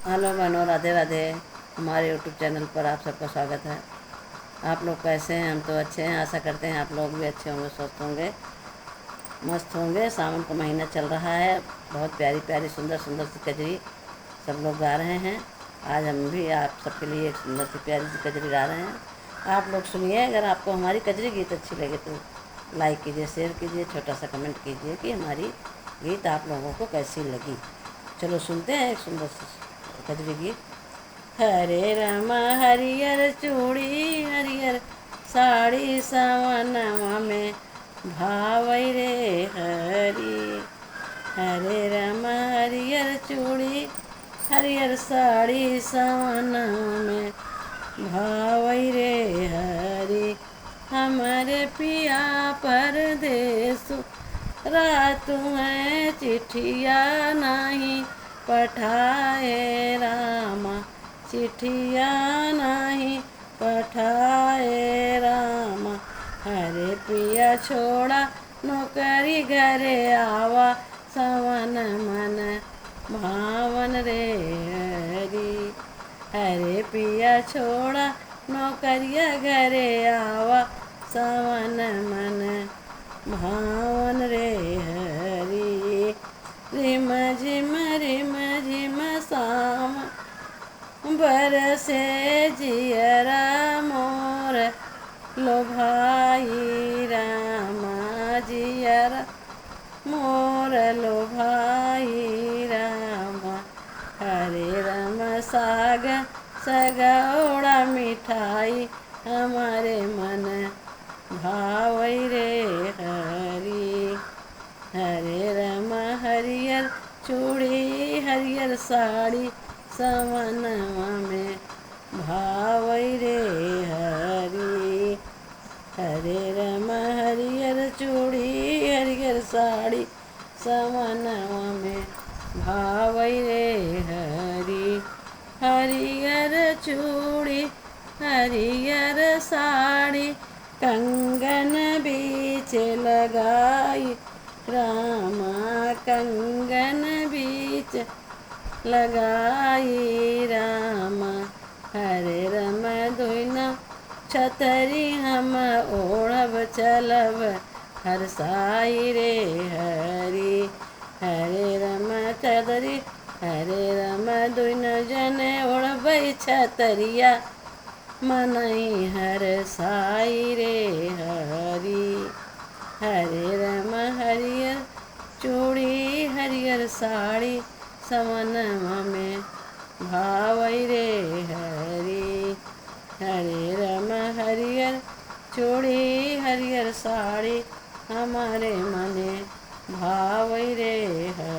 Hello बहनों, राधे राधे। हमारे YouTube channel पर आप सबका स्वागत है। आप लोग कैसे हैं? हम तो अच्छे हैं। आशा करते हैं आप लोग भी अच्छे होंगे, स्वस्थ होंगे, मस्त होंगे। सावन का महीना चल रहा है। बहुत प्यारी प्यारी सुंदर सुंदर सी कजरी सब लोग गा रहे हैं। आज हम भी आप सबके लिए एक सुंदर सी प्यारी सी कजरी गा रहे हैं। आप लोग सुनिए। अगर आपको हमारी कजरी गीत अच्छी लगे तो लाइक कीजिए, शेयर कीजिए, छोटा सा कमेंट कीजिए कि हमारी गीत आप लोगों को कैसी लगी। चलो सुनते हैं एक सुंदर सी कजरी गीत। हरे रामा हरियर चूड़ी हरियर साड़ी सवनवा में भावई रे हरी। हरे रामा हरियर चूड़ी हरियर साड़ी सवनवा में भावई रे हरी। हमारे पिया परदेसु रातु है चिट्ठिया नहीं पठाए रामा। चिट्ठिया नहीं पठाए रामा। हरे पिया छोड़ा नौकरी घरे आवा सवन मन भावन रे हरी। हरे पिया छोड़ा नौकरिया घरे आवा सवन मन भावन रे हरी। रिम झिम साम बरसे जियरा मोर लो भाई रामा। जियरा मोर लो भाई रामा। हरे राम साग सगौड़ा मिठाई हमारे मन भावई रे हरी। हरे राम हरियर चूड़ी हरियर साड़ी सवनवा में भावई रे हरी। हरे राम हरियर चूड़ी हरियर साड़ी सवनवा में भावई रे हरी। हरियर चूड़ी हरियर साड़ी कंगन बीच लगाई रामा। कंगन बीच लगाई रामा। हरे रम दुना छतरी हम ओढ़ब चलब हर साई रे हरी। हरे रम चदरी हरे रम दुन जन ओढ़ब छतरिया मनई हर साई रे हरी। हरे राम हरियर चूड़ी हरियर साड़ी सवनवा में भावई रे हरी। हरे राम हरियर चूड़ी हरियर साड़ी हमारे मने भावई रे हरी।